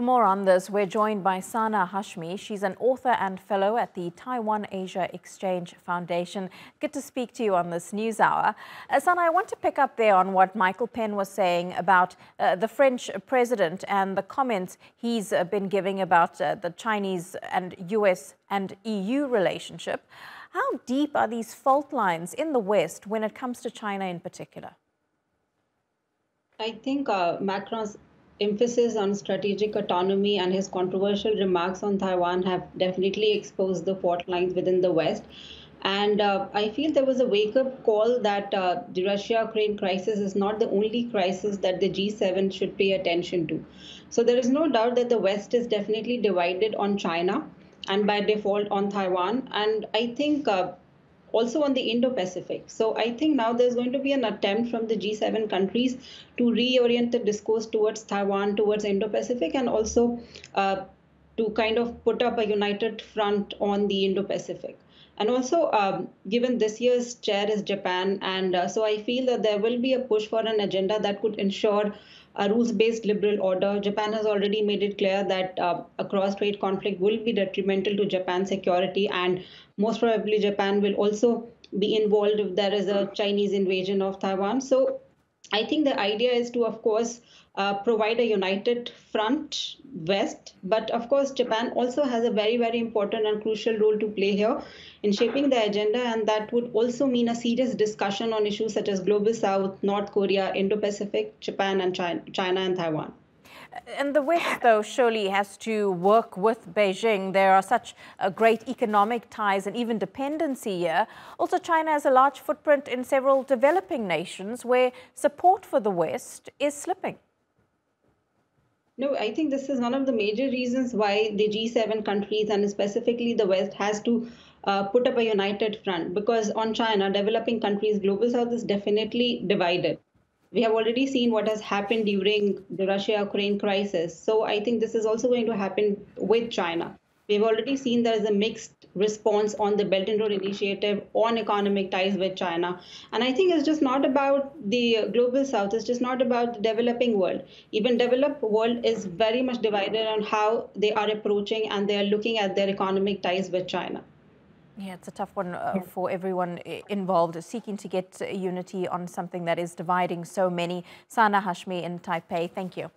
For more on this, we're joined by Sana Hashmi. She's an author and fellow at the Taiwan-Asia Exchange Foundation. Good to speak to you on this news hour. Sana, I want to pick up there on what Michael Penn was saying about the French president and the comments he's been giving about the Chinese and US and EU relationship. How deep are these fault lines in the West when it comes to China in particular? I think Macron's emphasis on strategic autonomy and his controversial remarks on Taiwan have definitely exposed the fault lines within the West. And I feel there was a wake-up call that the Russia-Ukraine crisis is not the only crisis that the G7 should pay attention to. So there is no doubt that the West is definitely divided on China and by default on Taiwan. And I think also on the Indo-Pacific. So I think now there's going to be an attempt from the G7 countries to reorient the discourse towards Taiwan, towards Indo-Pacific, and also to kind of put up a united front on the Indo-Pacific. And also, given this year's chair is Japan, and so I feel that there will be a push for an agenda that could ensure a rules-based liberal order. Japan has already made it clear that a cross-strait conflict will be detrimental to Japan's security, and most probably Japan will also be involved if there is a Chinese invasion of Taiwan. So I think the idea is to, of course, provide a united front West. But of course, Japan also has a very, very important and crucial role to play here in shaping the agenda. And that would also mean a serious discussion on issues such as Global South, North Korea, Indo-Pacific, Japan and China and Taiwan. And the West, though, surely has to work with Beijing. There are such great economic ties and even dependency here. Also, China has a large footprint in several developing nations where support for the West is slipping. No, I think this is one of the major reasons why the G7 countries and specifically the West has to put up a united front, because on China, developing countries, Global South is definitely divided. We have already seen what has happened during the Russia-Ukraine crisis. So I think this is also going to happen with China. We've already seen there is a mixed response on the Belt and Road Initiative on economic ties with China. And I think it's just not about the Global South. It's just not about the developing world. Even developed world is very much divided on how they are approaching and they are looking at their economic ties with China. Yeah, it's a tough one for everyone involved, seeking to get unity on something that is dividing so many. Sana Hashmi in Taipei, thank you.